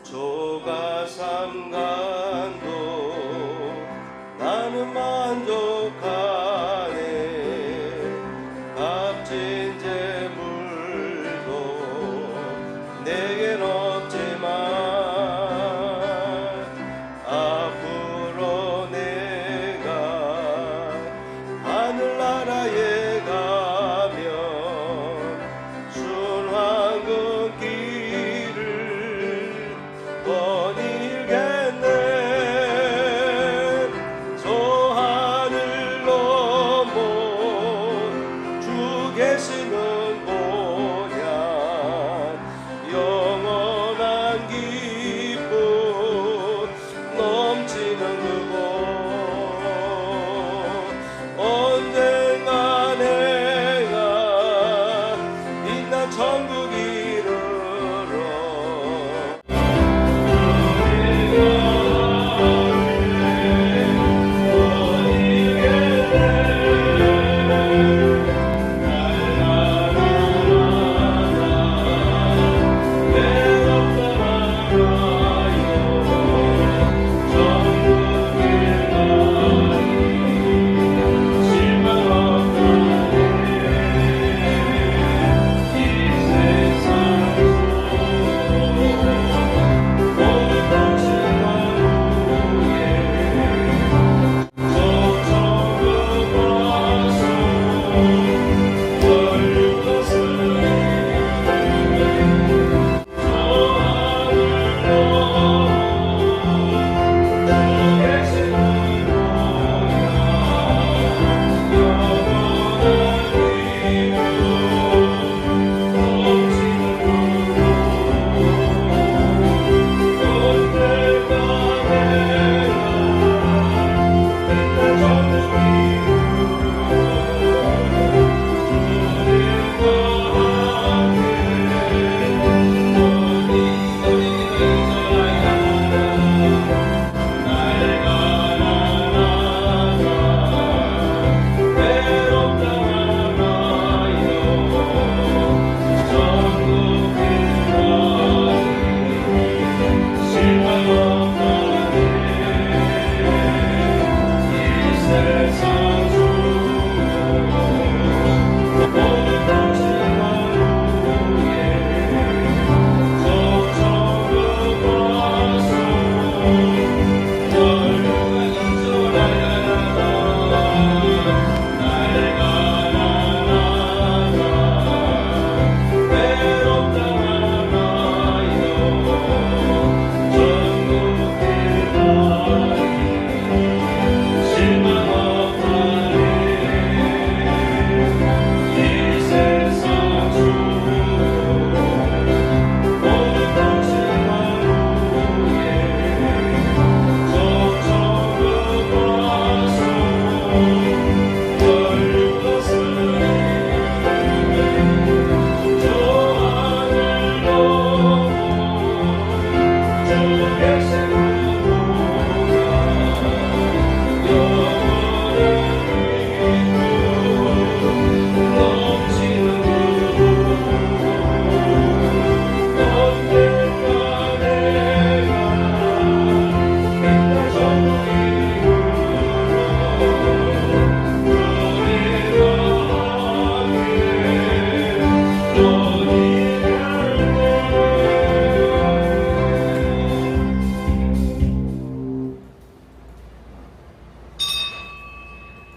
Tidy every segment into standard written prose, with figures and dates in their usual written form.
조가 삼간도 나는 만족하네. 값진 재물도 내겐 없지만 앞으로 내가 하늘나라에 가면 순환군 길을 거닐겠네. 저 하늘 넘어 주 계시는 곳야 영원한 기쁨 넘치는 그곳. 언젠가 내가 빛난 천국 이르러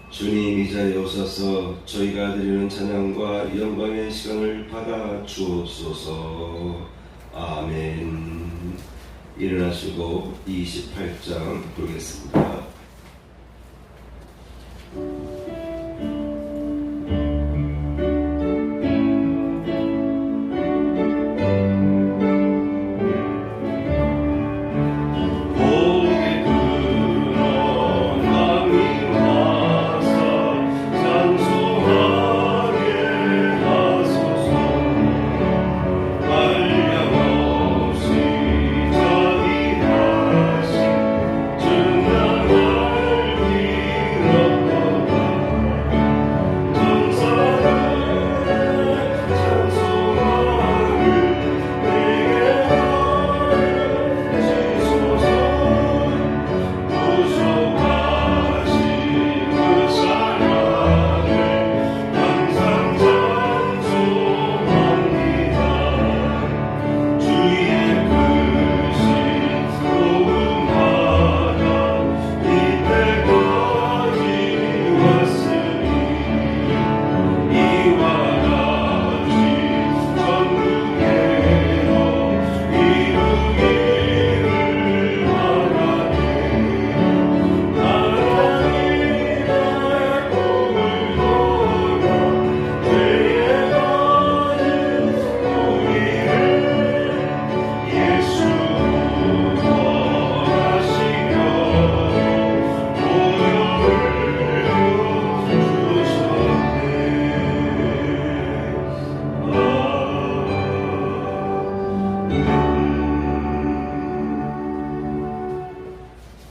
주님 이 자리에 오셔서 저희가 드리는 찬양과 영광의 시간을 받아 주옵소서. 아멘. 일어나시고 28장 부르겠습니다. 주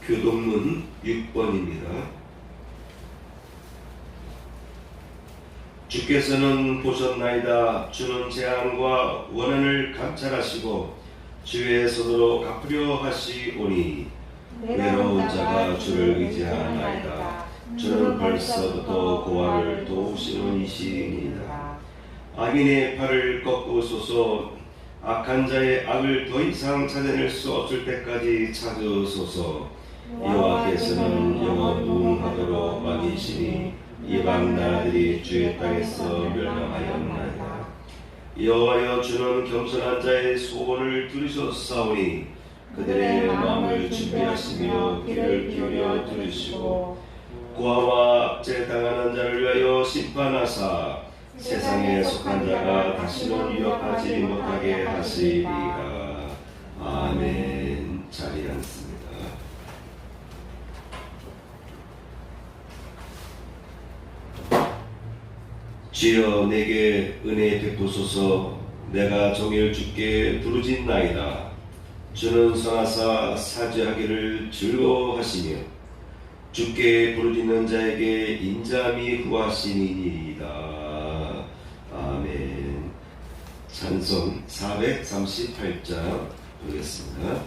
교동문 6번입니다. 주께서는 보셨나이다. 주는 재앙과 원한을 감찰하시고 주의 손으로 갚으려 하시오니 외로운 자가 주를 의지하나이다. 주는 벌써부터 고아를 도우시는 이시니이다. 악인의 팔을 꺾으소서. 악한 자의 악을 더 이상 찾아낼 수 없을 때까지 찾으소서. 여호와께서는 영원무궁하도록 왕이시니 이방 나라들이 주의 땅에서 멸망하였나이다. 여호와여, 주는 겸손한 자의 소원을 들으셨사오니 그들의 마음을 준비하시며 귀를 기울여 들으시고 고아와 압제당하는 자를 위하여 심판하사 세상에 속한 자가 다시는 유혹하지 못하게 하시리라. 아멘. 자리에 앉습니다. 주여, 내게 은혜 베푸소서. 내가 종일 주께 부르짖나이다. 주는 선하사 사죄하기를 즐거워하시며 주께 부르짖는 자에게 인자함이 후하시니이다. 아멘. 찬송 438장 부르겠습니다.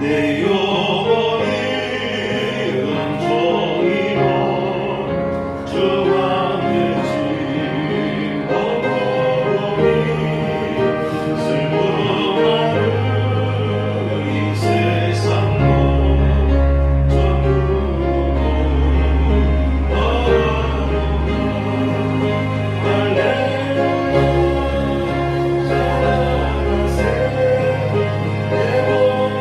내 영혼이 은총이로 주만 계신 거룩이 슬픔하는 이 세상도 전부도 할렐루야 사랑하세 내 모든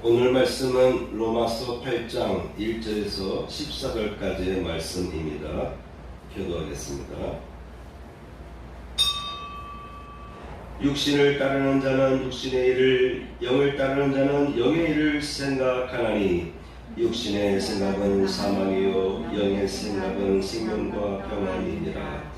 오늘 말씀은 로마서 8장 1절에서 14절까지의 말씀입니다. 교도하겠습니다. 육신을 따르는 자는 육신의 일을, 영을 따르는 자는 영의 일을 생각하나니 육신의 생각은 사망이요 영의 생각은 생명과 평안이니라.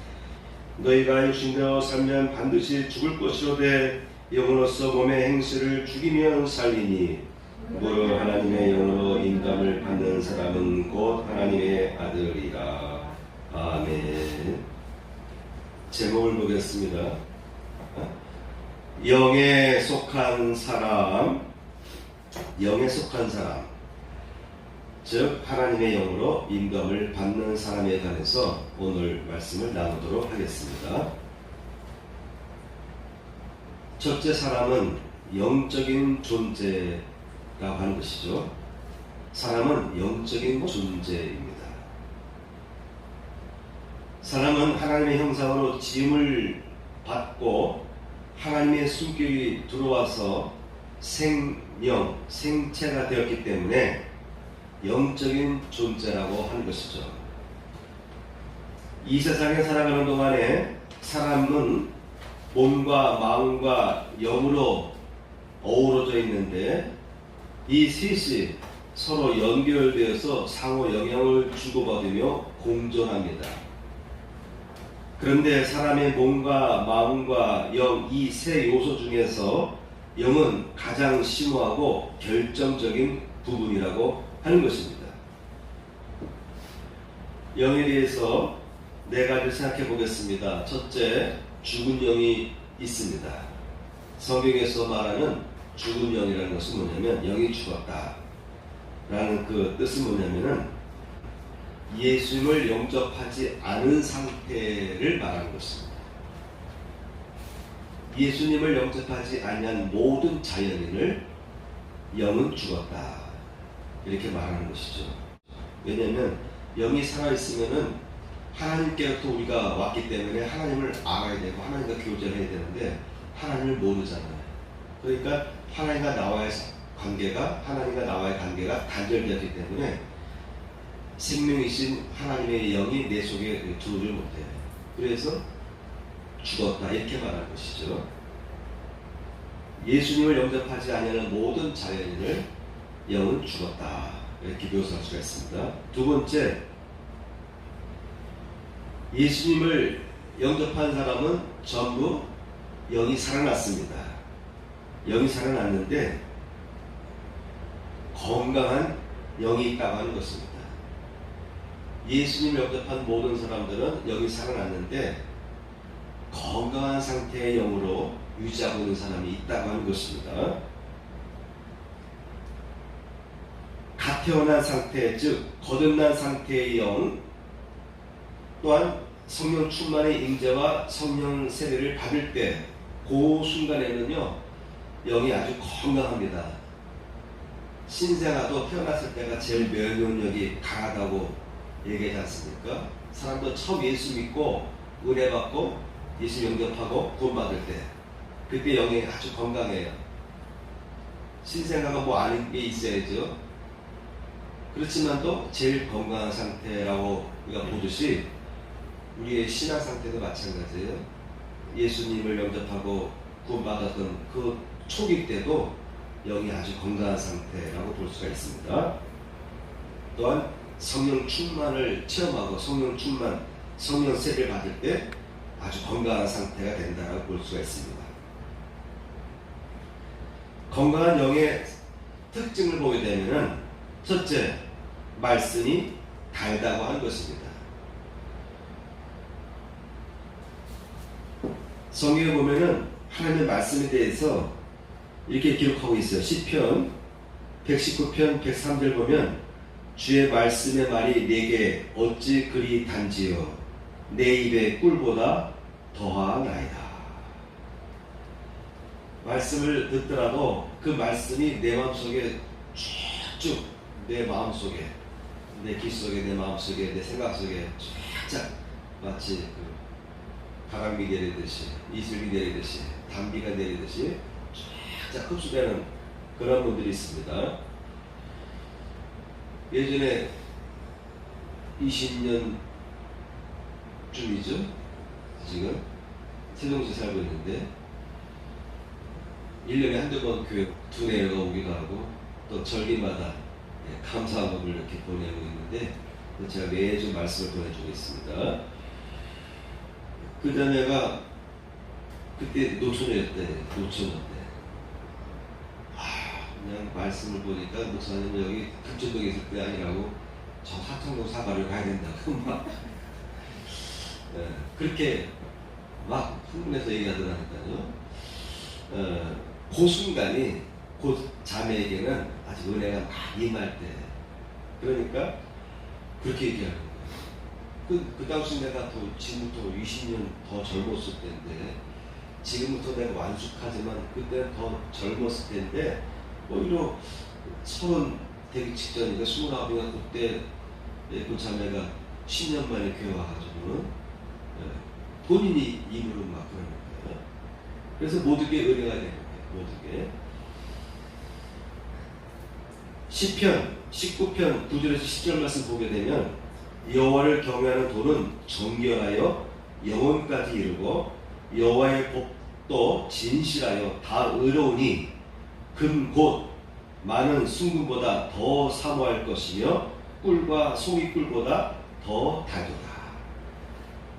너희가 육신대로 살면 반드시 죽을 것이로되 영으로서 몸의 행실을 죽이면 살리니 무릇 하나님의 영으로 인감을 받는 사람은 곧 하나님의 아들이라. 아멘. 제목을 보겠습니다. 영에 속한 사람, 영에 속한 사람, 즉 하나님의 영으로 인감을 받는 사람에 관해서 오늘 말씀을 나누도록 하겠습니다. 첫째, 사람은 영적인 존재라고 하는 것이죠. 사람은 영적인 존재입니다. 사람은 하나님의 형상으로 지음을 받고 하나님의 숨결이 들어와서 생명, 생체가 되었기 때문에 영적인 존재라고 하는 것이죠. 이 세상에 살아가는 동안에 사람은 몸과 마음과 영으로 어우러져 있는데 이 셋이 서로 연결되어서 상호 영향을 주고받으며 공존합니다. 그런데 사람의 몸과 마음과 영, 이 세 요소 중에서 영은 가장 심오하고 결정적인 부분이라고 하는 것입니다. 영에 대해서 네 가지를 생각해 보겠습니다. 첫째, 죽은 영이 있습니다. 성경에서 말하는 죽은 영이라는 것은 뭐냐면 영이 죽었다 라는 그 뜻은 뭐냐면은 예수님을 영접하지 않은 상태를 말하는 것입니다. 예수님을 영접하지 않은 모든 자연인을 영은 죽었다 이렇게 말하는 것이죠. 왜냐하면 영이 살아있으면은 하나님께로부터 우리가 왔기 때문에 하나님을 알아야 되고 하나님과 교제를 해야 되는데 하나님을 모르잖아요. 그러니까 하나님과 나와의 관계가 단절되었기 때문에 생명이신 하나님의 영이 내 속에 들어오지 못해요. 그래서 죽었다 이렇게 말하는 것이죠. 예수님을 영접하지 않는 모든 자연인을 영은 죽었다 이렇게 묘사할 수가 있습니다. 두 번째, 예수님을 영접한 사람은 전부 영이 살아났습니다. 영이 살아났는데 건강한 영이 있다고 하는 것입니다. 예수님을 영접한 모든 사람들은 영이 살아났는데 건강한 상태의 영으로 유지하고 있는 사람이 있다고 하는 것입니다. 갓 태어난 상태, 즉 거듭난 상태의 영, 또한 성령 충만의 임재와 성령 세례를 받을 때 그 순간에는요 영이 아주 건강합니다. 신생아도 태어났을 때가 제일 면역력이 강하다고 얘기하지 않습니까? 사람도 처음 예수 믿고 은혜 받고 예수 영접하고 구원받을 때 그때 영이 아주 건강해요. 신생아가 뭐 아닌 게 있어야죠. 그렇지만 또 제일 건강한 상태라고 우리가 보듯이 우리의 신앙 상태도 마찬가지예요. 예수님을 영접하고 구원받았던 그 초기 때도 영이 아주 건강한 상태라고 볼 수가 있습니다. 또한 성령 충만을 체험하고 성령 충만, 성령 세례를 받을 때 아주 건강한 상태가 된다고 볼 수가 있습니다. 건강한 영의 특징을 보게 되면은 첫째, 말씀이 달다고 하는 것입니다. 성경에 보면은 하나님의 말씀에 대해서 이렇게 기록하고 있어요. 시편 119편 103절 보면 주의 말씀의 말이 내게 어찌 그리 단지요 내 입의 꿀보다 더하나이다. 말씀을 듣더라도 그 말씀이 내 마음속에 쭉쭉 내 마음속에 내 기 속에 내 마음속에 내 생각 속에 쫙쫙 마치 바람이 내리듯이 이슬이 내리듯이 단비가 내리듯이 쫙쫙 흡수되는 그런 분들이 있습니다. 예전에 20년 쯤이죠. 지금 세종시 살고 있는데 1년에 한두 번 교회 두뇌가 오기도 하고 또 절기마다 감사함을 이렇게 보내고 있는데 제가 매주 말씀을 보내주고 있습니다. 그 자매가 그때 노처녀였대. 그냥 말씀을 보니까 목사님 여기 금천동에 있을 때 아니라고 저 사청동 사가를 가야 된다고 막 그렇게 막 흥분해서 얘기하더라니까요. 그 순간이 그 자매에게는 아주 은혜가 막 임할 때, 그러니까 그렇게 얘기하는 거예요. 그 당시 내가 또 지금부터 20년 더 젊었을 때인데, 지금부터 내가 완숙하지만 그때는 더 젊었을 때인데, 오히려 30 되기 직전이니까 29이가 그때 그 자매가 10년 만에 교회 와가지고는 본인이 입으로 막 그러는 거예요. 그래서 모든 게 은혜가 되는 거예요. 모든 게. 시편 19편 9절에서 10절 말씀 보게 되면, 여호와를 경외하는 도는 정결하여 영혼까지 이르고 여호와의 법도 진실하여 다 의로우니 금 곧 많은 순금보다 더 사모할 것이며 꿀과 송이 꿀보다 더 달도다.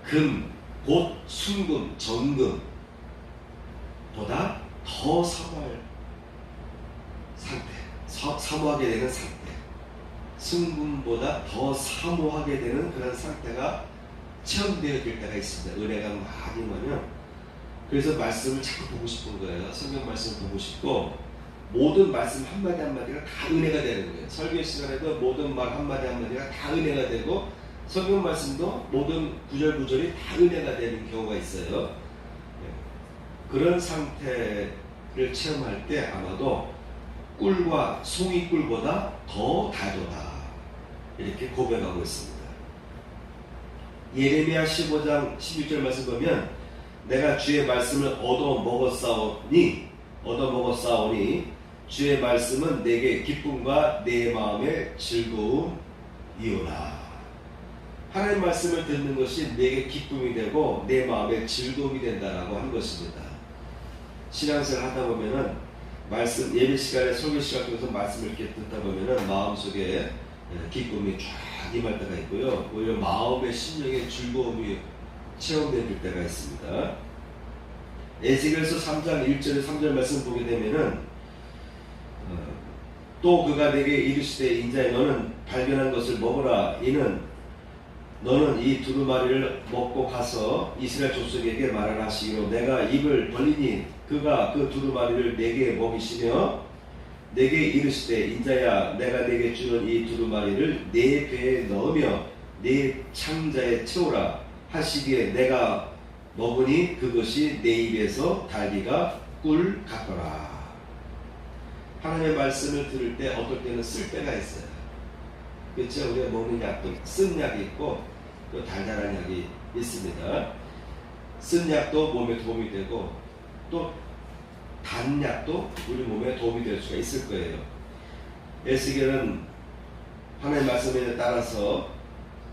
금 곧 순금 정금보다 더 사모할 상태, 사모하게 되는 상태, 순금보다 더 사모하게 되는 그런 상태가 체험되어질 때가 있습니다. 은혜가 많이 오면. 그래서 말씀을 자꾸 보고 싶은 거예요. 성경 말씀을 보고 싶고, 모든 말씀 한마디 한마디가 다 은혜가 되는 거예요. 설교 시간에도 모든 말 한마디 한마디가 다 은혜가 되고, 성경 말씀도 모든 구절구절이 다 은혜가 되는 경우가 있어요. 그런 상태를 체험할 때 아마도 꿀과 송이 꿀보다 더 달도다, 이렇게 고백하고 있습니다. 예레미야 15장 16절 말씀 보면, 내가 주의 말씀을 얻어먹었사오니 주의 말씀은 내게 기쁨과 내 마음의 즐거움이오라. 하나님 말씀을 듣는 것이 내게 기쁨이 되고 내 마음의 즐거움이 된다라고 한 것입니다. 신앙생활 하다 보면은 말씀, 예배 시간에 설교 시간 통해서 말씀을 이렇게 듣다 보면은 마음속에 기쁨이 쫙 임할 때가 있고요. 오히려 마음의 심령의 즐거움이 체험될 때가 있습니다. 에스겔서 3장 1절에 3절 말씀 보게 되면은, 또 그가 내게 이르시되 인자야 너는 발견한 것을 먹으라. 이는 너는 이 두루마리를 먹고 가서 이스라엘 족속에게 말하라 하시기로 내가 입을 벌리니 그가 그 두루마리를 내게 먹이시며 내게 이르시되 인자야 내가 내게 주는 이 두루마리를 내 배에 넣으며 내 창자에 채우라 하시기에 내가 먹으니 그것이 내 입에서 달기가 꿀 같더라. 하나님의 말씀을 들을 때 어떨 때는 쓸 때가 있어요. 그렇죠? 우리가 먹는 약도 쓴 약이 있고 또 달달한 약이 있습니다. 쓴 약도 몸에 도움이 되고 또 단 약도 우리 몸에 도움이 될 수가 있을 거예요. 에스겔은 하나님의 말씀에 따라서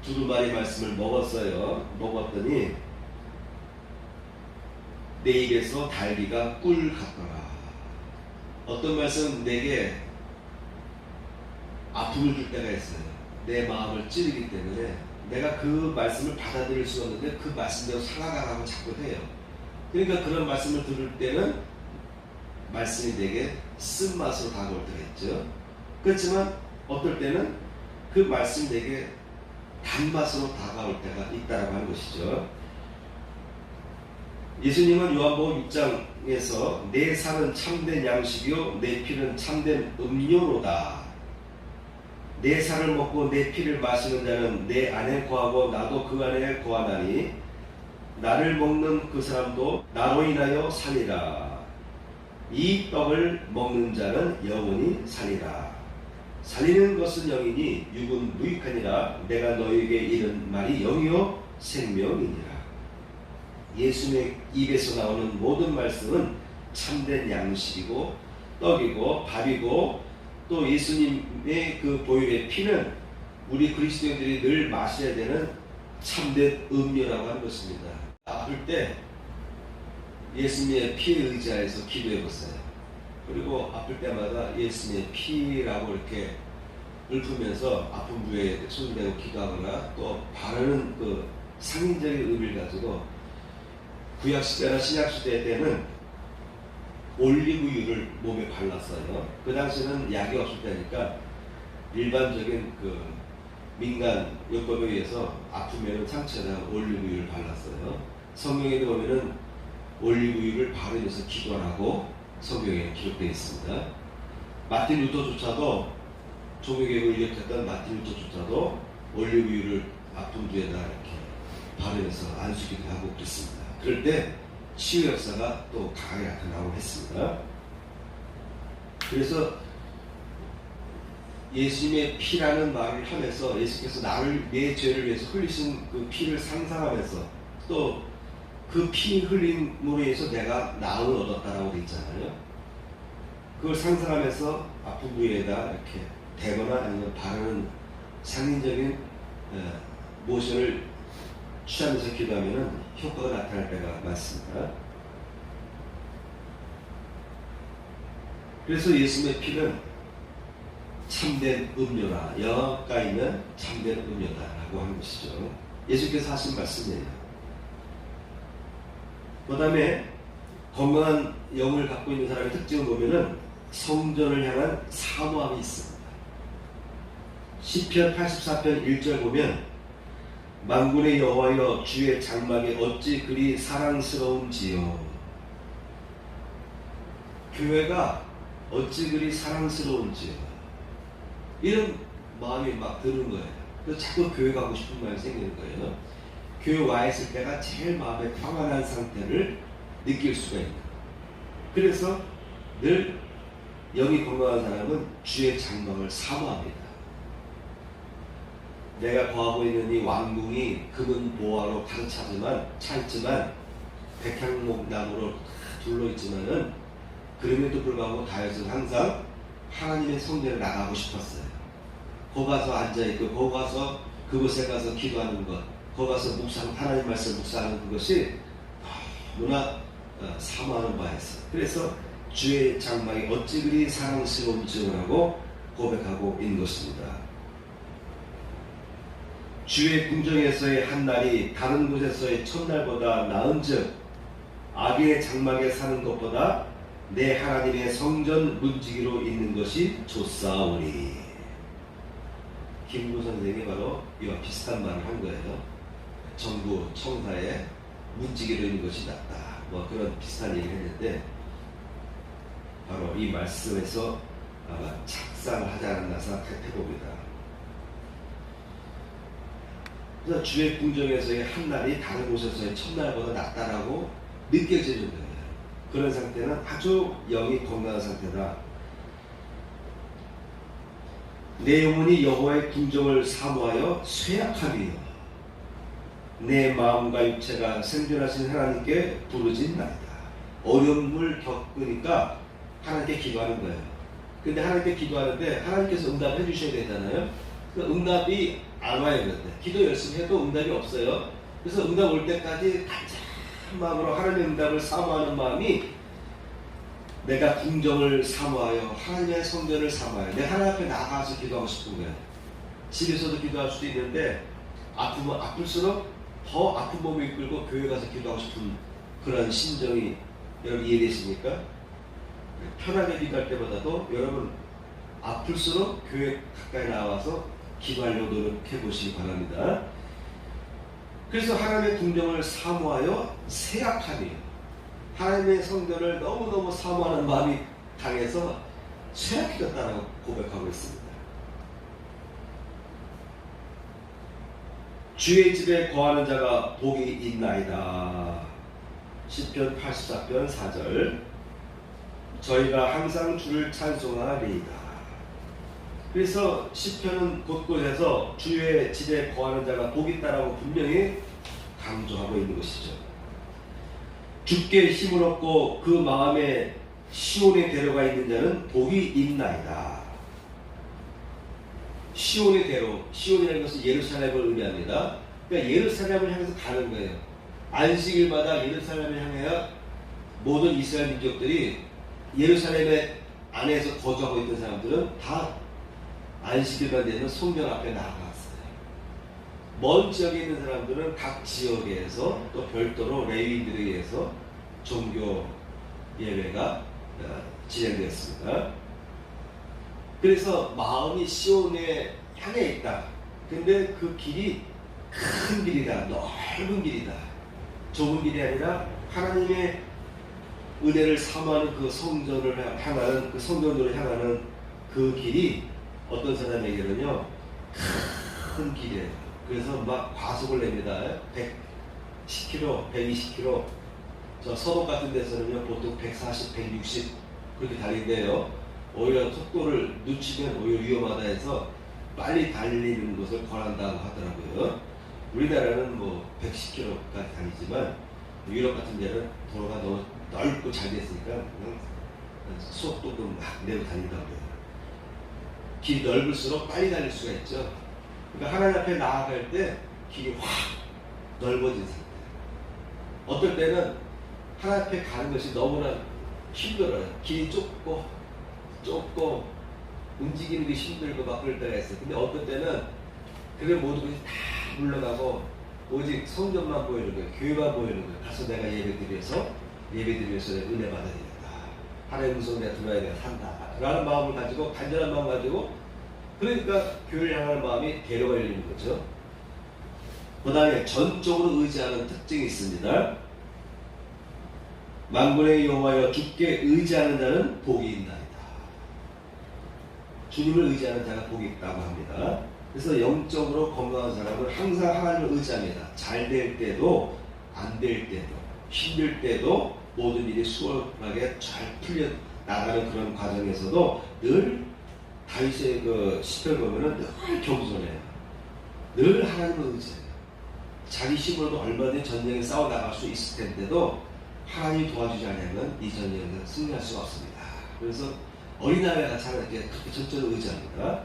두루마리 말씀을 먹었어요. 먹었더니 내 입에서 달기가 꿀 같더라. 어떤 말씀은 내게 아픔을 줄 때가 있어요. 내 마음을 찌르기 때문에 내가 그 말씀을 받아들일 수 없는데 그 말씀대로 살아가라고 자꾸 해요. 그러니까 그런 말씀을 들을 때는 말씀이 내게 쓴맛으로 다가올 때가 있죠. 그렇지만 어떨 때는 그 말씀이 내게 단맛으로 다가올 때가 있다라고 하는 것이죠. 예수님은 요한복음 6장에서 내 살은 참된 양식이요 내 피는 참된 음료로다. 내 살을 먹고 내 피를 마시는 자는 내 안에 거하고 나도 그 안에 거하나니 나를 먹는 그 사람도 나로 인하여 살리라. 이 떡을 먹는 자는 영원히 살리라. 살리는 것은 영이니 육은 무익하니라. 내가 너에게 이른 말이 영이요 생명이니라. 예수님의 입에서 나오는 모든 말씀은 참된 양식이고 떡이고 밥이고 또 예수님의 그 보혈의 피는 우리 그리스도인들이 늘 마셔야 되는 참된 음료라고 하는 것입니다. 아플 때 예수님의 피에 의지하여서 기도해 보세요. 그리고 아플 때마다 예수님의 피라고 이렇게 읊으면서 아픈 부위에 손을 대고 기도하거나 또 바르는 그 상징적인 의미를 가지고 구약 시대나 신약 시대 때는 올리브유를 몸에 발랐어요. 그 당시에는 약이 없을 때니까 일반적인 그 민간 요법에 의해서 아프면은 상처에다 올리브유를 발랐어요. 성경에도 보면은 올리브유를 바르면서 기도하라고 성경에 기록되어 있습니다. 마틴 루터조차도 종교개혁을 일으켰던 마틴 루터조차도 올리브유를 아픈 부에다 이렇게 바르면서 안수기도 하고 그랬습니다. 그럴 때 치유 역사가 또 강하게 나타나고 했습니다. 그래서 예수님의 피라는 말을 하면서 예수께서 나를 내 죄를 위해서 흘리신 그 피를 상상하면서 또 그 피 흘림으로 인해서 내가 나음을 얻었다라고 되어 있잖아요. 그걸 상상하면서 아픈 부위에다 이렇게 대거나 아니면 바르는 상징적인 모션을 취하면서 기도하면 효과가 나타날 때가 많습니다. 그래서 예수님의 피는 참된 음료라, 영어가 있는 참된 음료다라고 하는 것이죠. 예수께서 하신 말씀이에요. 그 다음에 건강한 영을 갖고 있는 사람의 특징을 보면은 성전을 향한 사모함이 있습니다. 시편 84편 1절 보면 만군의 여호와여 주의 장막이 어찌 그리 사랑스러운지요. 교회가 어찌 그리 사랑스러운지요. 이런 마음이 막 드는 거예요. 그래서 자꾸 교회 가고 싶은 마음이 생기는 거예요. 교회 와 있을 때가 제일 마음에 평안한 상태를 느낄 수가 있는 거예요. 그래서 늘 영이 건강한 사람은 주의 장막을 사모합니다. 내가 거하고 있는 이 왕궁이 금은 보화로 가득 차있지만 백향목 나무로 둘러 있지만은 그럼에도 불구하고 다윗은 항상 하나님의 성전에 나가고 싶었어요. 거기 가서 앉아있고 거기 가서 그곳에 가서 기도하는 것, 거기 가서 하나님 말씀 묵상하는 그것이 너무나 사모하는 바였어요. 그래서 주의 장막이 어찌 그리 사랑스러운지라고 고백하고 있는 것입니다. 주의 궁정에서의 한 날이 다른 곳에서의 첫날보다 나은즉 악인의 장막에 사는 것보다 내 하나님의 성전 문지기로 있는 것이 좋사오니. 김구 선생이 바로 이와 비슷한 말을 한 거예요. 정부 청사에 문지기로 있는 것이 낫다. 뭐 그런 비슷한 얘기를 했는데 바로 이 말씀에서 아마 착상을 하지 않았나 생각해봅니다. 그래서 주의 궁정에서의 한 날이 다른 곳에서의 첫날보다 낫다라고 느껴지는 거예요. 그런 상태는 아주 영이 건강한 상태다. 내 영혼이 여호와의 궁정을 사모하여 쇠약함이요 내 마음과 육체가 생존하신 하나님께 부르짖나이다. 어려움을 겪으니까 하나님께 기도하는 거예요. 근데 하나님께 기도하는데 하나님께서 응답해 주셔야 되잖아요. 그 응답이 안 와요. 그런데 기도 열심히 해도 응답이 없어요. 그래서 응답 올 때까지 간절한 마음으로 하나님의 응답을 사모하는 마음이 내가 궁정을 사모하여 하나님의 성전을 사모하여 내 하나님 앞에 나가서 기도하고 싶은 거예요. 집에서도 기도할 수도 있는데 아프면 아플수록 더 아픈 몸을 이끌고 교회 가서 기도하고 싶은 그런 심정이 여러분 이해되십니까? 편하게 기도할 때보다도 여러분 아플수록 교회 가까이 나와서 기도하려고 노력해 보시기 바랍니다. 그래서 하나님의 궁정을 사모하여 쇠약함이에요. 하나님의 성전을 너무너무 사모하는 마음이 강해서 쇠약해졌다고 고백하고 있습니다. 주의 집에 거하는 자가 복이 있나이다. 시편 84편 4절 저희가 항상 주를 찬송하리이다. 그래서 시편은 곳곳에서 주의 집에 거하는 자가 복이 있다라고 분명히 강조하고 있는 것이죠. 주께 힘을 얻고 그 마음에 시온에 데려가 있는 자는 복이 있나이다. 시온의 대로, 시온이라는 것은 예루살렘을 의미합니다. 그러니까 예루살렘을 향해서 가는 거예요. 안식일마다 예루살렘을 향하여 모든 이스라엘 민족들이 예루살렘의 안에서 거주하고 있던 사람들은 다 안식일만 되면 성전 앞에 나아갔어요. 먼 지역에 있는 사람들은 각 지역에서 또 별도로 레위인들에 의해서 종교 예배가 진행되었습니다. 그래서 마음이 시온에 향해 있다. 근데 그 길이 큰 길이다. 넓은 길이다. 좁은 길이 아니라 하나님의 은혜를 사모하는 그 성전을 향하는, 그 성전으로 향하는 그 길이 어떤 사람에게는요, 큰 길이에요. 그래서 막 과속을 냅니다. 110km, 120km. 저 서독 같은 데서는요, 보통 140, 160 그렇게 달리는데요. 오히려 속도를 늦추면 오히려 위험하다 해서 빨리 달리는 것을 권한다고 하더라고요. 우리나라는 뭐 110km까지 다니지만 유럽 같은 데는 도로가 너무 넓고 잘 됐으니까 그냥 속도도 막 내고 다닌다고 해요. 길이 넓을수록 빨리 달릴 수가 있죠. 그러니까 하나님 앞에 나아갈 때 길이 확 넓어진 상태. 어떨 때는 하나님 앞에 가는 것이 너무나 힘들어요. 길이 좁고 움직이는 게 힘들고 막 그럴 때가 있어요. 근데 어떤 때는 그런 모든 것이 다 물러가고 오직 성전만 보이는 거예요. 교회만 보이는 거예요. 가서 내가 예배드려서 내가 은혜 받아야 되겠다. 하나님의 음성 내가 들어야 내가 산다. 라는 마음을 가지고, 간절한 마음 가지고, 그러니까 교회를 향하는 마음이 데려가 열리는 거죠. 그 다음에 전적으로 의지하는 특징이 있습니다. 만군의 여호와여 주께 의지하는 자는 복이 있나이다. 주님을 의지하는 자가 복이 있다고 합니다. 그래서 영적으로 건강한 사람은 항상 하나님을 의지합니다. 잘 될 때도 안 될 때도 힘들 때도 모든 일이 수월하게 잘 풀려 나가는 그런 과정에서도 늘 다윗의 그 시편을 보면은 늘 겸손해요. 늘 하나님을 의지해요. 자기 힘으로도 얼마든지 전쟁에 싸워 나갈 수 있을 텐데도 하나님이 도와주지 않으면 이 전쟁에서 승리할 수가 없습니다. 그래서 어린아이가 같이 이렇게 그렇게 전적으로 의지합니다.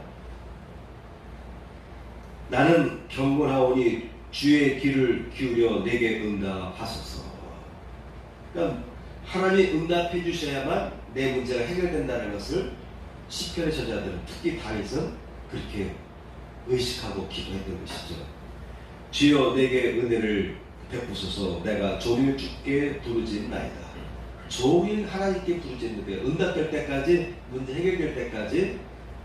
나는 경건하오니 주의 귀를 기울여 내게 응답하소서. 그러니까 하나님이 응답해 주셔야만 내 문제가 해결된다는 것을 시편의 저자들은, 특히 다윗은 그렇게 의식하고 기도했던 것이죠. 주여 내게 은혜를 베푸소서. 내가 종일 주께 부르짖나이다. 종일 하나님께 부르짖는데 응답될 때까지, 문제 해결될 때까지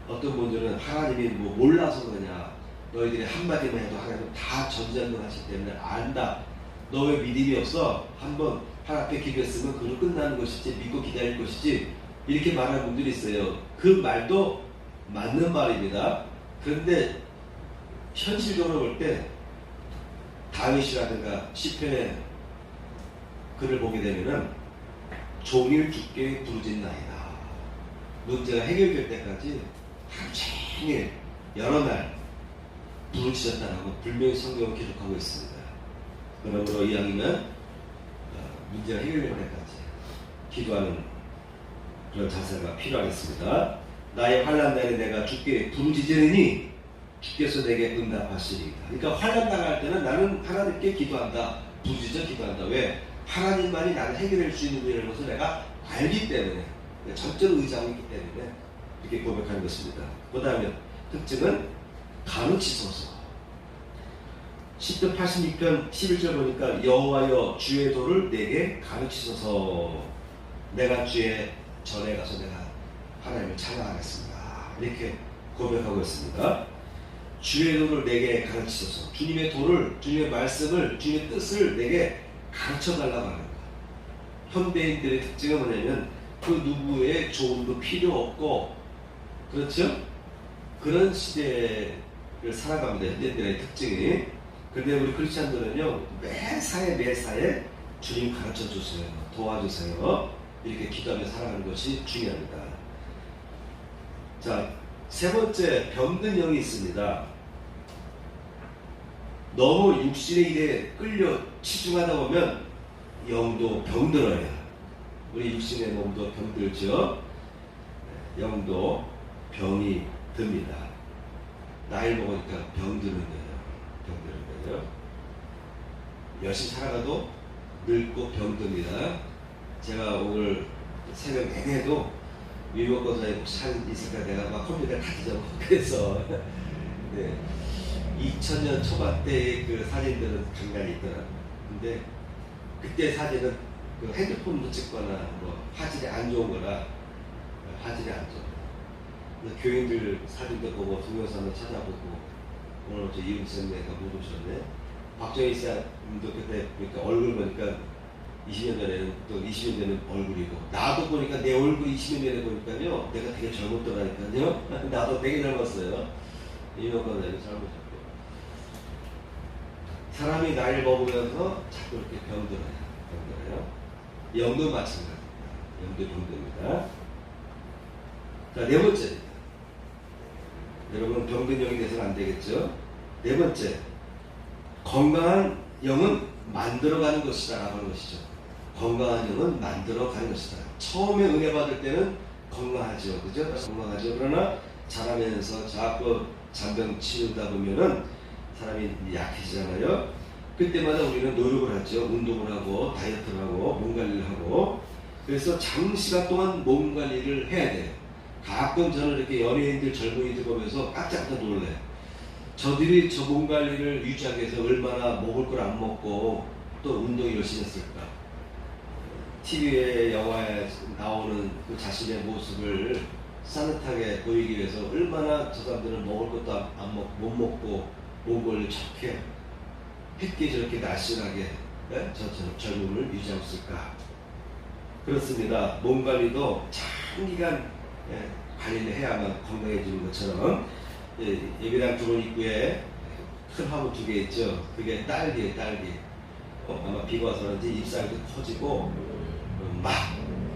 어떤 분들은 하나님이 뭐 몰라서 그러냐, 너희들이 한마디만 해도 하나님은 다 전전능하시기 때문에 안다. 너 왜 믿음이 없어? 한번 하나님 앞에 기도했으면 그로 끝나는 것이지, 믿고 기다릴 것이지, 이렇게 말하는 분들이 있어요. 그 말도 맞는 말입니다. 그런데 현실적으로 볼 때 다윗이라든가 시편의 글을 보게 되면은 종일 주께 부르짖나이다. 문제가 해결될 때까지 하루 종일 여러 날 부르짖었다라고 분명히 성경을 기록하고 있습니다. 그러므로 이왕이면 문제가 해결될 때까지 기도하는 그런 자세가 필요하겠습니다. 나의 환난 날에 내가 주께 부르짖으니 주께서 내게 응답하시리이다. 그러니까 환난 당할 때는 나는 하나님께 기도한다. 부르짖어 기도한다. 왜? 하나님만이 나를 해결할 수 있는 일이라는 것을 내가 알기 때문에, 절대로 의지하고 있기 때문에 이렇게 고백하는 것입니다. 그 다음에 특징은 가르치소서. 10편 86편 11절 보니까 여호와여 주의 도를 내게 가르치소서. 내가 주의 전에 가서 내가 하나님을 찬양하겠습니다. 이렇게 고백하고 있습니다. 주의 도를 내게 가르치소서. 주님의 도를, 주님의 말씀을, 주님의 뜻을 내게 가르쳐달라고 하는 거예요. 현대인들의 특징은 뭐냐면 그 누구의 조언도 필요 없고, 그렇죠? 그런 시대를 살아갑니다. 현대인들의 특징이. 그런데 우리 크리스찬들은요, 매사에 주님 가르쳐 주세요, 도와주세요, 이렇게 기도하며 살아가는 것이 중요합니다. 자, 세 번째, 병든 영이 있습니다. 너무 육신의 일에 끌려 치중하다 보면 영도 병들어요. 우리 육신의 몸도 병들죠. 영도 병이 듭니다. 나이 먹으니까 병드는 거예요. 병드는 거예요. 열심히 살아가도 늙고 병듭니다. 제가 오늘 새벽 내내도 위목거사에 산 있을까 내가 막 컴퓨터 다 뒤져보고 그래서 네. 2000년 초반 때의 그 사진들은 간간히 있더라고요. 근데 그때 사진은 그 핸드폰으로 찍거나 뭐 화질이 안 좋은 거라 화질이 안 좋아. 교인들 사진도 보고 동영상도 찾아보고 오늘 저 이웃쌤네가 못 오셨네. 박정희 쌤도 그때 보니까 얼굴 보니까 20년 전에는 또 20년 전에 얼굴이고 나도 보니까 내 얼굴 20년 전에 보니까요 내가 되게 젊었더라니까요. 나도 되게 젊었어요. 이런 건 내가 젊으셨고 사람이 나이를 먹으면서 자꾸 이렇게 병들어요. 영도 마찬가지입니다. 영도 병듭니다. 자, 네 번째. 여러분 병든 영이 돼서는 안 되겠죠. 네 번째. 건강한 영은 만들어가는 것이다 라고 하는 것이죠. 건강한 영은 만들어가는 것이다. 처음에 은혜 받을 때는 건강하죠. 그죠? 건강하죠. 그러나 자라면서 자꾸 잔병 치우다 보면은 사람이 약해지잖아요. 그때마다 우리는 노력을 하죠. 운동을 하고 다이어트를 하고 몸 관리를 하고 그래서 장시간 동안 몸 관리를 해야 돼요. 가끔 저는 이렇게 연예인들 젊은이들 보면서 깜짝 놀래요. 저들이 저 몸 관리를 유지하기 위해서 얼마나 먹을 걸 안 먹고 또 운동 열심히 했을까. TV에 영화에 나오는 그 자신의 모습을 산뜻하게 보이기 위해서 얼마나 저 사람들은 먹을 것도 못 먹고 몸 관리를 좋게 쉽게 저렇게 날씬하게 저 젊음을 유지하고 있을까. 그렇습니다. 몸 관리도 장기간 관리를 해야만 건강해지는 것처럼 예배당 들어온 입구에 큰 화분 2개 있죠. 그게 딸기예요. 딸기. 아마 비가 와서 그런지 잎사귀도 커지고 막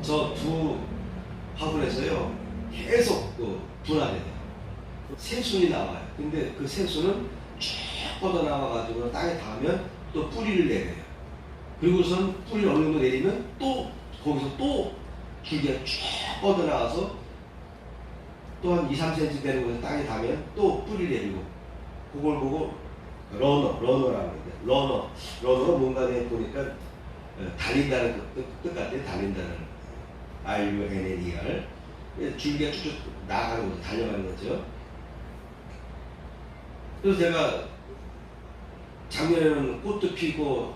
저 2 화분에서요 계속 분할이 돼요. 새순이 나와요. 근데 그 새순은 쭉 뻗어나와가지고 땅에 닿으면 또 뿌리를 내려요. 그리고선 뿌리를 어느 정도 내리면 또 거기서 또 줄기가 쭉 뻗어나와서 또 한 2-3cm 되는 곳에 땅에 닿으면 또 뿌리를 내리고 그걸 보고 러너라고 하는데 러너는 뭔가 보니까 달린다는 뜻 같아요. 달린다는 RUNNER 줄기가 쭉쭉 나가는 거죠. 달려가는 거죠. 그래서 제가 작년에는 꽃도 피고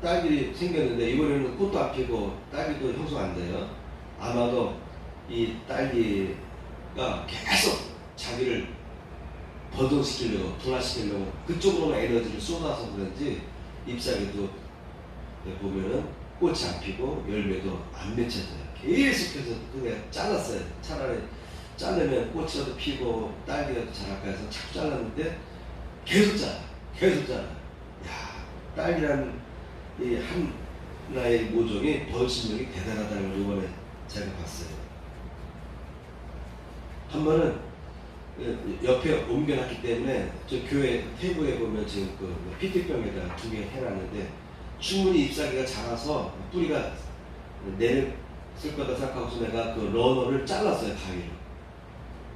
딸기 생겼는데 이번에는 꽃도 안 피고 딸기도 형성 안 돼요. 아마도 이 딸기가 계속 자기를 버둥시키려고 분화시키려고 그쪽으로만 에너지를 쏟아서 그런지 잎사귀도 보면은 꽃이 안 피고 열매도 안 맺혀져요. 계속해서 그냥 잘랐어요. 차라리 자르면 꽃이라도 피고 딸기라도 자랄까 해서 자꾸 잘랐는데 계속 자라. 야, 딸기라는 이 하나의 모종이 번식력이 대단하다는 걸 이번에 제가 봤어요. 한 번은 옆에 옮겨놨기 때문에 저 교회 테이블에 보면 지금 그 피트병에다 2개 해놨는데 충분히 잎사귀가 자라서 뿌리가 내렸을 거다 생각하고서 내가 그 러너를 잘랐어요. 가위로.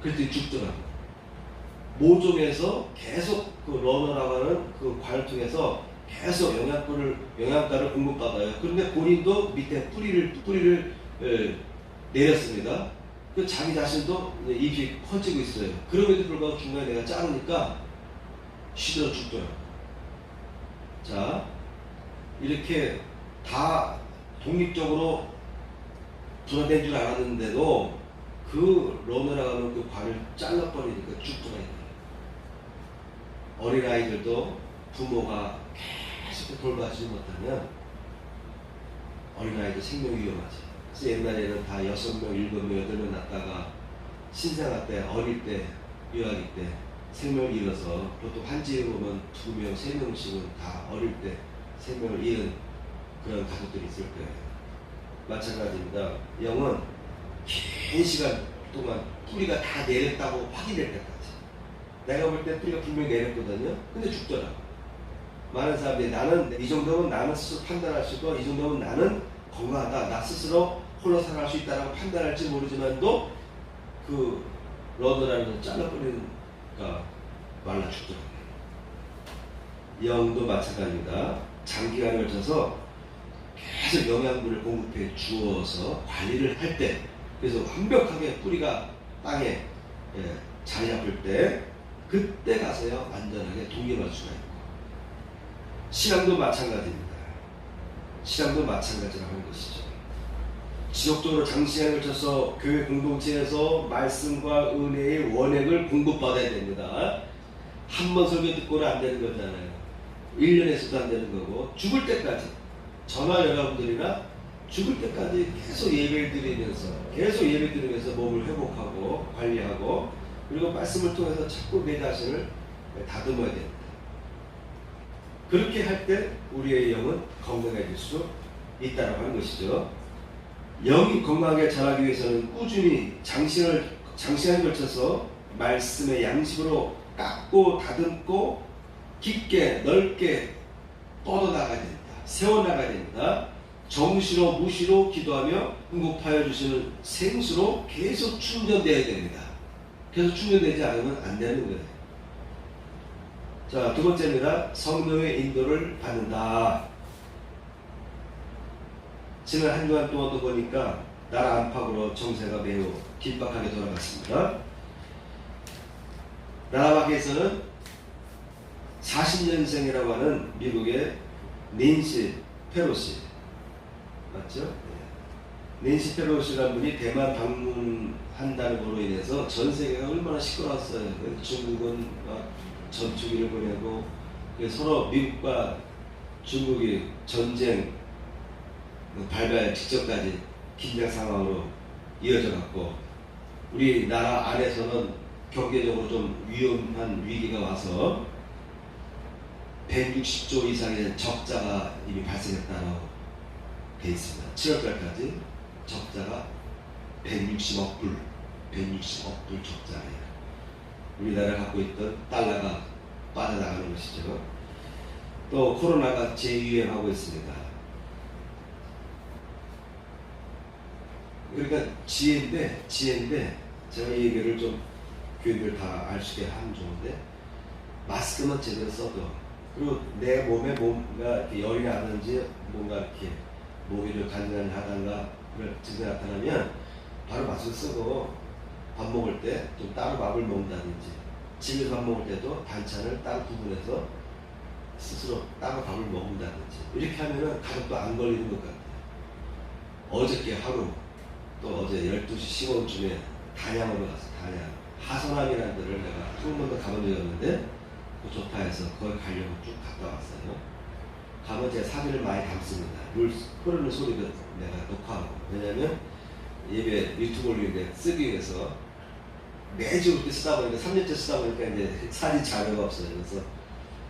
그랬더니 죽더라고. 모종에서 계속 그 러너라고 하는 그 관통에서 계속 영양가를 공급받아요. 그런데 본인도 밑에 뿌리를 내렸습니다. 그 자기 자신도 잎이 커지고 있어요. 그럼에도 불구하고 중간에 내가 자르니까 시들어 죽더라고. 자, 이렇게 다 독립적으로 분화된 줄 알았는데도 그 러너라고 하는 그 관을 잘라버리니까 죽더라고요. 어린아이들도 부모가 계속 돌봐주지 못하면 어린아이도 생명이 위험하지. 그래서 옛날에는 다 6명, 7명, 8명 낳다가 신생아 때, 어릴 때, 유아기 때 생명을 잃어서 보통 한 집에 보면 2명, 3명씩은 다 어릴 때 생명을 잃은 그런 가족들이 있을 거예요. 마찬가지입니다. 영은 긴 시간 동안 뿌리가 다 내렸다고 확인될 때까지. 내가 볼 때 뿌리가 분명히 내렸거든요. 근데 죽더라. 많은 사람들이 나는 이 정도면 나는 스스로 판단할 수 있고 이 정도면 나는 건강하다. 나 스스로 홀로 살아갈 수 있다라고 판단할지 모르지만도 그 러너라는 잘라버리니까 말라 죽더라고요. 영도 마찬가지입니다. 장기간에 걸쳐서 계속 영양분을 공급해 주어서 관리를 할 때, 그래서 완벽하게 뿌리가 땅에 자리 잡을 때, 그때 가서야 완전하게 독립할 수가 있고, 신앙도 마찬가지입니다. 신앙도 마찬가지라고 하는 것이죠. 지속적으로 장시간에 걸쳐서 교회 공동체에서 말씀과 은혜의 원액을 공급받아야 됩니다. 한 번 설교 듣고는 안 되는 거잖아요. 1년에서도 안 되는 거고, 죽을 때까지, 저나 여러분들이나 죽을 때까지 계속 예배를 드리면서, 계속 예배 드리면서 몸을 회복하고 관리하고, 그리고 말씀을 통해서 자꾸 내 자신을 다듬어야 됩니다. 그렇게 할 때 우리의 영은 건강해질 수 있다고 하는 것이죠. 영이 건강하게 자라기 위해서는 꾸준히 장시간에 걸쳐서 말씀의 양식으로 깎고 다듬고 깊게 넓게 뻗어나가야 됩니다. 세워나가야 됩니다. 정시로 무시로 기도하며 응급하여 주시는 생수로 계속 충전되어야 됩니다. 계속 충전되지 않으면 안 되는 거예요. 자, 두 번째입니다. 성령의 인도를 받는다. 지난 한 주간 동안도 보니까 나라 안팎으로 정세가 매우 긴박하게 돌아갔습니다. 나라 밖에서는 40년생이라고 하는 미국의 낸시 페로시, 맞죠? 낸시 페로시라는 분이 대만 방문한다는 거로 인해서 전 세계가 얼마나 시끄러웠어요. 중국은 막 전투기를 보내고, 서로 미국과 중국이 전쟁 발발 직전까지 긴장 상황으로 이어져 갔고, 우리나라 안에서는 경제적으로 좀 위험한 위기가 와서 160조 이상의 적자가 이미 발생했다고 되어 있습니다. 7월달까지 적자가 160억 불 적자예요. 우리나라가 갖고 있던 달러가 빠져나가는 것이죠. 또 코로나가 재유행하고 있습니다. 그러니까 지혜인데 제가 이 얘기를 좀 교인들 다 알 수 있게 하면 좋은데, 마스크만 제대로 써도, 그리고 내 몸에 뭔가 이렇게 열이 나든지 뭔가 이렇게 목이 좀 간간하다가 그런 증상이 나타나면 바로 마스크 쓰고, 밥 먹을 때 좀 따로 밥을 먹는다든지, 집에서 밥 먹을 때도 반찬을 따로 구분해서 스스로 따로 밥을 먹는다든지, 이렇게 하면은 가족도 안 걸리는 것 같아요. 어저께 하루, 또 어제 12시 15분쯤에 단양으로 갔어. 단양 하선항이라는 데를 내가 한 번도 가본 적이 없는데, 그 좋다 해서 거기 가려고 쭉 갔다 왔어요. 가면 제가 사진을 많이 담습니다. 물 흐르는 소리도 내가 녹화하고. 왜냐면 예배 유튜브 올리는데 쓰기 위해서 매주 그렇게 쓰다 보니까, 3년째 쓰다 보니까 이제 사진 자료가 없어요. 그래서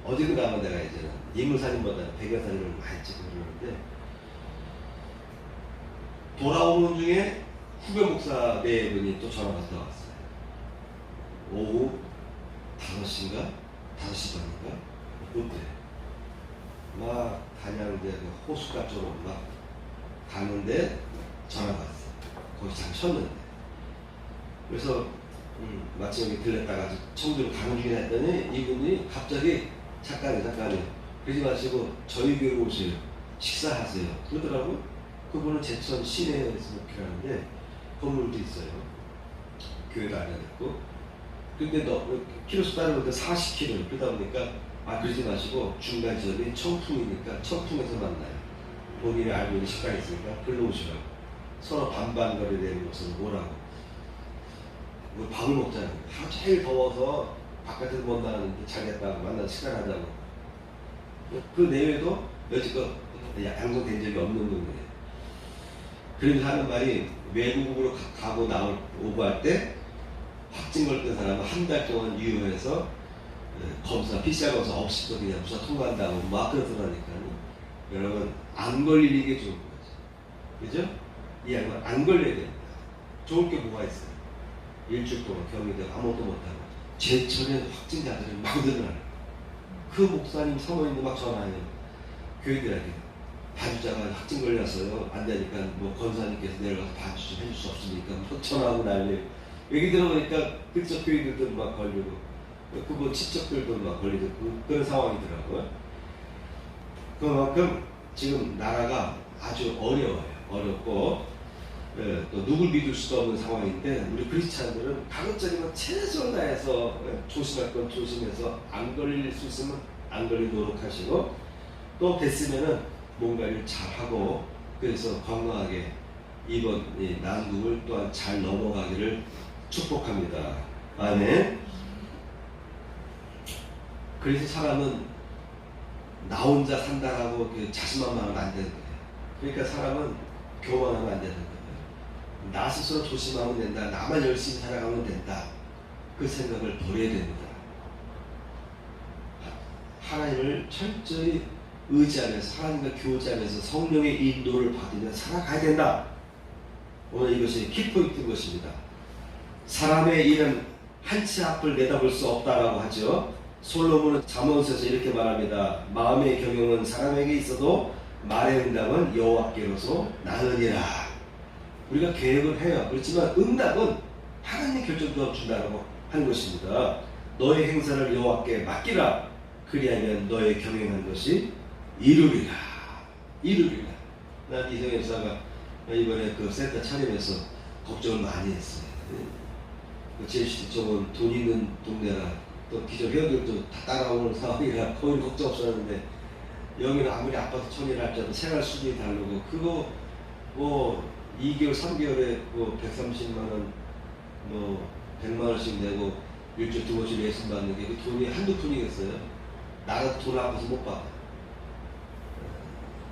어디로 가면 내가 이제는 인물 사진보다 배경 사진을 많이 찍고 그러는데, 돌아오는 중에 후배 목사 네 분이 또 전화가 들어왔어요. 오후 5시인가? 5시 반인가? 그때 막 단양대 호숫가 쪽으로 막 가는데 전화가 왔어요. 거기 잘 쉬었는데. 그래서 마침 여기 들렸다가 청주로 가는 중이라 했더니 이분이 갑자기 잠깐요 그러지 마시고 저희 교회로 오세요. 식사하세요. 그러더라고. 그분은 제천 시내에서 목회하는데 건물도 있어요. 교회가 안에 있고. 근데 키로수 따르는데 40km. 그러다 보니까 그러지 마시고 중간 지점이 청풍이니까 청풍에서 만나요. 본인이 알고 있는 식당이 있으니까 글로 오시라고. 서로 반반거리 되는 곳은 오라고. 뭐 밥을 먹자고. 하루 종일 더워서 바깥에서 못 나가는데 자겠다고 만나서 식사하자고. 그 내외도 여지껏 양성된 적이 없는 분이에요. 그러면서 하는 말이, 외국으로 가고 오고할 때 확진 걸린 사람은 한 달 동안 유효해서 검사, PCR 검사 없이 또 그냥 무사 통과한다고 막 그런 소리 하니까요. 여러분, 안 걸리는 게 좋은 거죠. 그죠? 이 양반 안 걸려야 됩니다. 좋을 게 뭐가 있어요? 일주일 동안 격리되고 아무것도 못하고 제천에 확진자들이 막 늘어나요. 그 목사님 사모님도 막 전화해요. 교인들에게 봐주자가 확진 걸려서요. 안 되니까 뭐 권사님께서 내려가서 봐주 좀 해줄 수 없습니까? 뭐 전화하고 난리. 얘기 들어보니까 그쪽 교인들도 막 걸리고, 그뭐 친척들도 막 걸리고 그런 상황이더라고요. 그만큼 지금 나라가 아주 어려워요. 어렵고 또 누굴 믿을 수도 없는 상황인데 우리 크리스찬들은 가급적이면 최선을 다해서 조심할 건 조심해서 안 걸릴 수 있으면 안 걸릴 노력하시고 또 됐으면은 뭔가를 잘하고 그래서 건강하게 이번 이 난국을 또한 잘 넘어가기를 축복합니다. 아멘. 그래서 사람은 나 혼자 산다라고 자신만만하면 안 되는 거예요. 그러니까 사람은 교만하면 안 되는 거예요. 나 스스로 조심하면 된다. 나만 열심히 살아가면 된다. 그 생각을 버려야 됩니다. 하나님을 철저히 의지하면서 하나님과 교제하면서 성령의 인도를 받으며 살아가야 된다. 오늘 이것이 키포인트인 것입니다. 사람의 일은 한치 앞을 내다볼 수 없다라고 하죠. 솔로몬은 잠언서에서 이렇게 말합니다. 마음의 경영은 사람에게 있어도 말의 응답은 여호와께로서 나느니라. 우리가 계획을 해요. 그렇지만 응답은 하나님이 결정되어 준다고 하는 것입니다. 너의 행사를 여호와께 맡기라. 그리하면 너의 경영한 것이 이루리라. 이루리라. 난 이성현 사가 이번에 그 센터 차리면서 걱정을 많이 했어요. 제시도 쪽은 돈 있는 동네라 또 기존 회원들도 다 따라오는 상황이라 거의 걱정 없었는데 여기는 아무리 아파트 천일 할지라도 생활 수준이 다르고 그거 뭐 2개월 3개월에 뭐 130만 원 뭐 100만 원씩 내고 일주일 2번씩 예수 받는 게 그 돈이 한두 푼이겠어요. 나라도 돈 아파서 못 받아.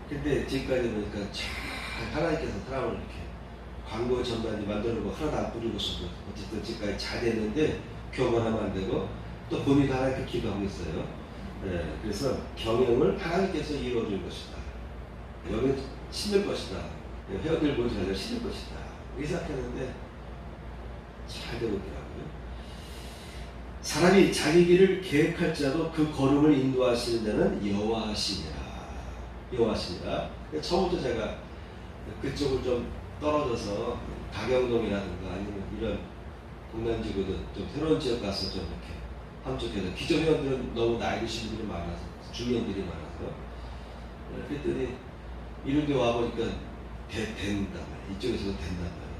근데 지금까지 보니까 잘 하나님께서 사람을 이렇게 광고 전반이 만들고 하나도 안 뿌리고서도 어쨌든 지금까지 잘 됐는데 교만하면 안 되고 또 본인도 하나님께 기도하고 있어요. 네, 그래서 경영을 하나님께서 이루어줄 것이다. 여기는 힘들 것이다. 회원들 모두 잘 힘들 것이다. 이렇게 생각했는데 잘 되고 있더라고요. 사람이 자기 길을 계획할지라도 그 걸음을 인도하시는 데는 여호와시니라. 여호와시니라. 처음부터 제가 그쪽을 좀 떨어져서 가경동이라든가 아니면 이런 동남지구든 좀 새로운 지역 가서 좀 이렇게 함축해서 기존 회원들은 너무 나이 드신 분들이 많아서 중년들이 많아서 그랬더니 이런 데 와보니까 된단 말이에요. 이쪽에서도 된단 말이에요.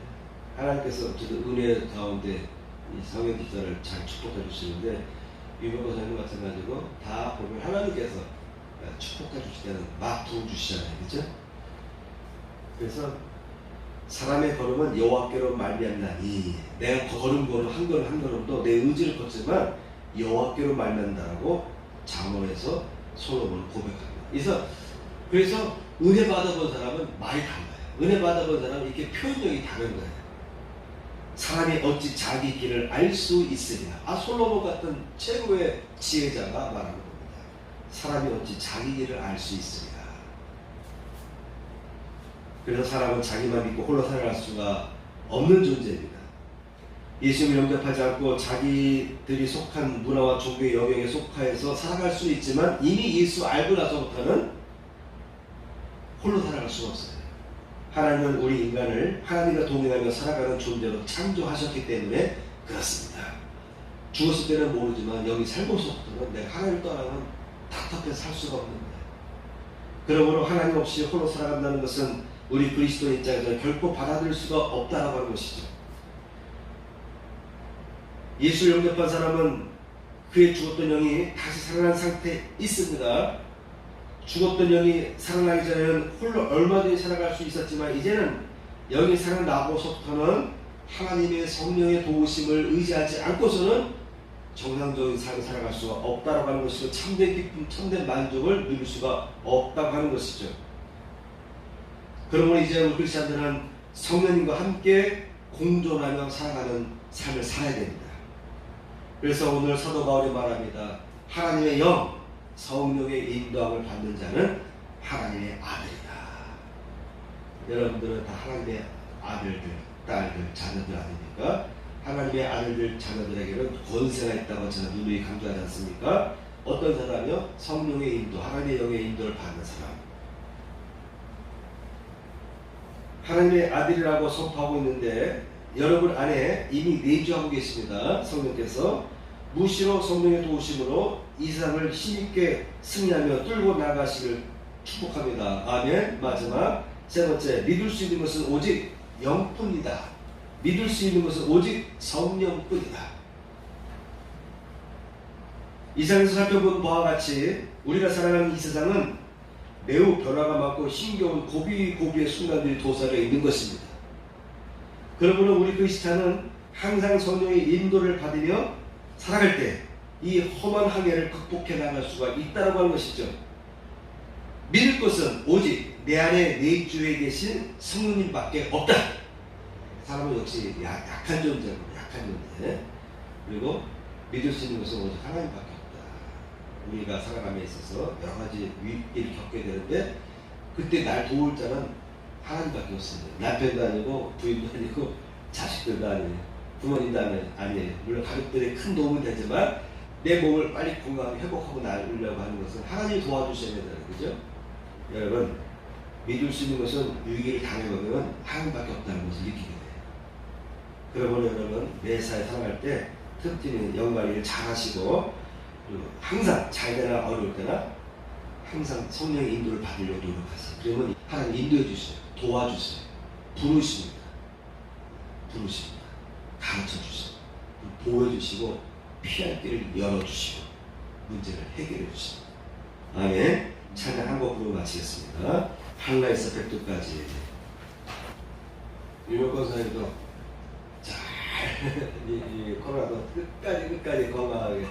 하나님께서 어쨌든 은혜 가운데 이 성현 집사를 잘 축복해 주시는데 유명한 사님 마찬가지고 다 보면 하나님께서 축복해 주실 때는 막 도움 주시잖아요. 그렇죠? 그래서 사람의 걸음은 여호와께로 말미암나니 내가 걸음 한 걸음 한 걸음도 내 의지를 걷지만 여호와께로 말미암다라고 잠언에서 솔로몬은 고백합니다. 그래서 은혜 받아본 사람은 말이 달라요. 은혜 받아본 사람은 이렇게 표현력이 다른 거예요. 사람이 어찌 자기 길을 알 수 있으리라. 솔로몬 같은 최고의 지혜자가 말하는 겁니다. 사람이 어찌 자기 길을 알 수 있으리라. 그래서 사람은 자기만 믿고 홀로 살아갈 수가 없는 존재입니다. 예수님을 영접하지 않고 자기들이 속한 문화와 종교의 영역에 속하여서 살아갈 수 있지만 이미 예수 알고 나서부터는 홀로 살아갈 수가 없어요. 하나님은 우리 인간을 하나님과 동행하며 살아가는 존재로 창조하셨기 때문에 그렇습니다. 죽었을 때는 모르지만 여기 살고서부터는 내가 하나님을 떠나면 답답해서 살 수가 없는 거예요. 그러므로 하나님 없이 홀로 살아간다는 것은 우리 그리스도인 입장에서 결코 받아들일 수가 없다라고 하는 것이죠. 예수를 영접한 사람은 그의 죽었던 영이 다시 살아난 상태에 있습니다. 죽었던 영이 살아나기 전에는 홀로 얼마든지 살아갈 수 있었지만 이제는 영이 살아나고서부터는 하나님의 성령의 도우심을 의지하지 않고서는 정상적인 삶을 살아갈 수가 없다고 하는 것이고 참된 기쁨, 참된 만족을 누릴 수가 없다고 하는 것이죠. 그러므로 이제 우리 크리스찬들은 성령님과 함께 공존하며 살아가는 삶을 살아야 됩니다. 그래서 오늘 사도 바울이 말합니다. 하나님의 영, 성령의 인도함을 받는 자는 하나님의 아들이다. 여러분들은 다 하나님의 아들들, 딸들, 자녀들 아닙니까? 하나님의 아들들, 자녀들에게는 권세가 있다고 저는 누누이 강조하지 않습니까? 어떤 사람이요? 성령의 인도, 하나님의 영의 인도를 받는 사람. 하나님의 아들이라고 선포하고 있는데 여러분 안에 이미 내주하고 계십니다. 성령께서 무시로 성령의 도우심으로 이 세상을 힘있게 승리하며 뚫고 나가시길 축복합니다. 아멘. 마지막 세 번째, 믿을 수 있는 것은 오직 영뿐이다. 믿을 수 있는 것은 오직 성령뿐이다. 이 세상에서 살펴본 바와 같이 우리가 살아가는 이 세상은 매우 변화가 많고 힘겨운 고비고비의 순간들이 도사려 있는 것입니다. 그러므로 우리 그리스도는 항상 성령의 인도를 받으며 살아갈 때 이 험한 항해를 극복해 나갈 수가 있다고 하는 것이죠. 믿을 것은 오직 내 안에 내 입주에 계신 성령님밖에 없다. 사람은 역시 약한 존재고 약한 존재. 그리고 믿을 수 있는 것은 오직 하나님밖에 없다. 우리가 살아감에 있어서 여러 가지 위기를 겪게 되는데 그때 날 도울 자는 하나님밖에 없습니다. 남편도 아니고 부인도 아니고 자식들도 아니에요. 부모님도 아니에요. 물론 가족들의 큰 도움은 되지만 내 몸을 빨리 건강하게 회복하고 나으려고 하는 것은 하나님이 도와주셔야 된다는 거죠. 여러분, 믿을 수 있는 것은 위기를 당해보면 하나님밖에 없다는 것을 느끼게 돼요. 그러므로 여러분, 매사에 살아갈 때 틈틈이 영관리를 잘 하시고 그리고 항상 잘 되나 어려울 때나 항상 성령의 인도를 받으려고 노력하세요. 그러면 하나님 인도해 주세요. 도와주세요. 부르십니다. 가르쳐 주세요. 보여주시고 피할 길을 열어주시고 문제를 해결해 주십니다. 아멘. 찬양 한 곡으로 마치겠습니다. 한라에서 백두까지. 유명권 사님도 잘 이 코로나도 끝까지 건강하게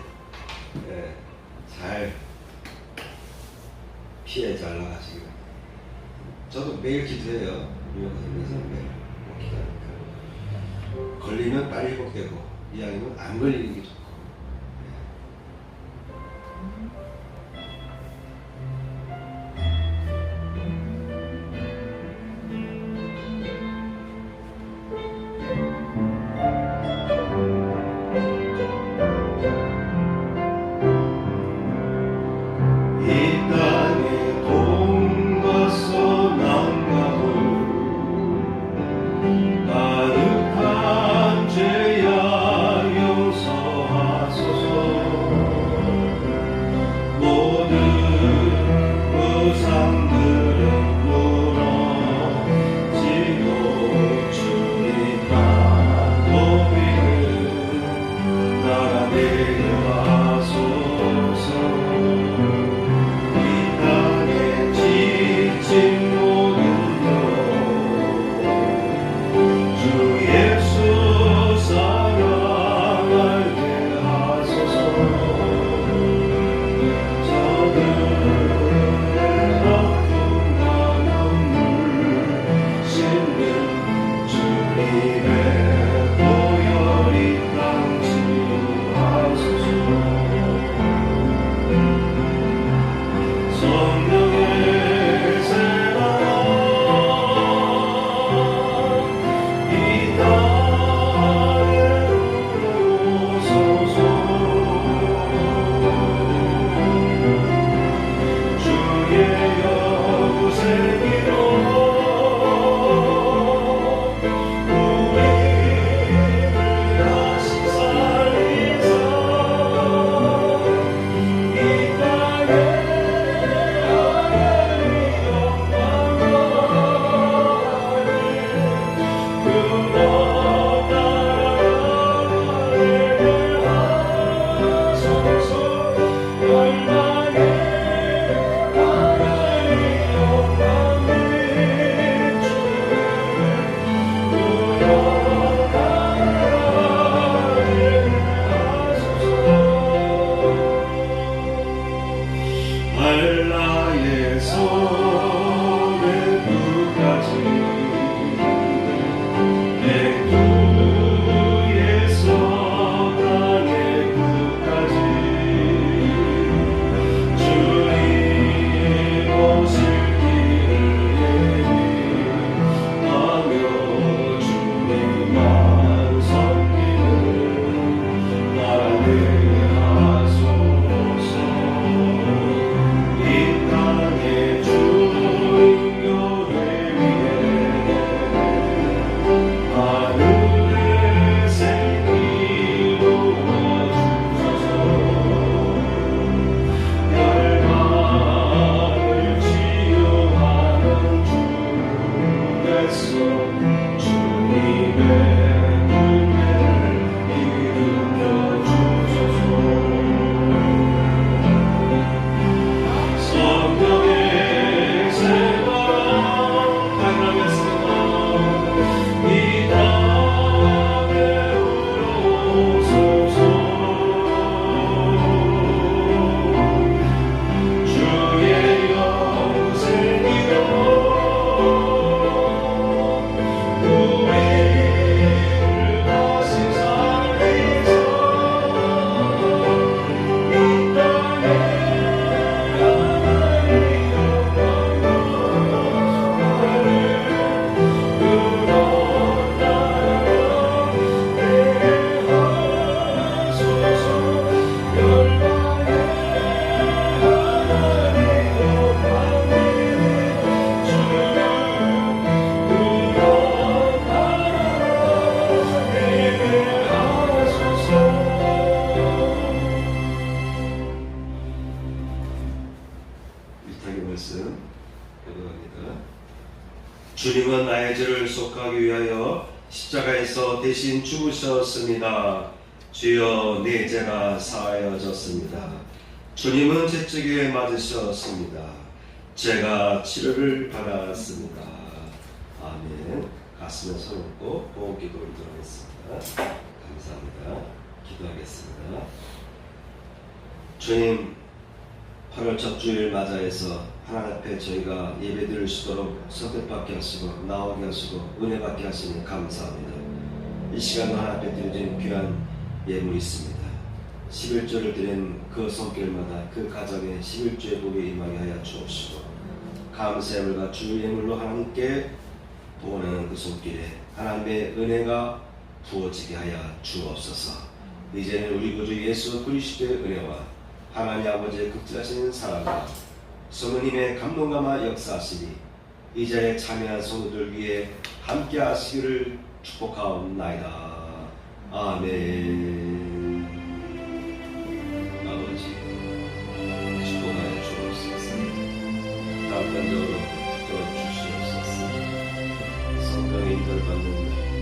잘 피해 잘 나가시길. 저도 매일 기도해요. 유명권 사님에서 매일 기도하니까 걸리면 빨리 회복되고 이왕이면 안 걸리는 게 좋고. 따뜻한 죄야 용서하 말씀 읽어갑니다. 주님은 나의 죄를 속하기 위하여 십자가에서 대신 죽으셨습니다. 주여 내 죄가 사하여졌습니다. 주님은 채찍에 맞으셨습니다. 제가 치료를 받았습니다. 아멘. 가슴에 손 얹고 호흡 기도 드리겠습니다. 감사합니다. 기도하겠습니다. 주님, 8월 첫 주일 맞아해서 하나님 앞에 저희가 예배드릴 수 있도록 선택받게 하시고 나오게 하시고 은혜 받게 하시니 감사합니다. 이 시간도 하나님 앞에 드려진 귀한 예물이 있습니다. 11조를 드린 그 손길마다 그 가정에 11조의 복이 임하게 하여 주옵시고 감사의 예물과 주 예물로 하나님께 도원하는 그 손길에 하나님의 은혜가 부어지게 하여 주옵소서. 이제는 우리 구주 예수 그리스도의 은혜와 하나님 아버지의 극진하신 사랑과 성령님의 감동감화 역사하시니 이 자리에 참여한 성도들 위해 함께 하시기를 축복하옵나이다. 아멘. 아버지 축복하여 주옵소서. 다음 단적으로 붙들어 주시옵소서. 성령의 인도를 받는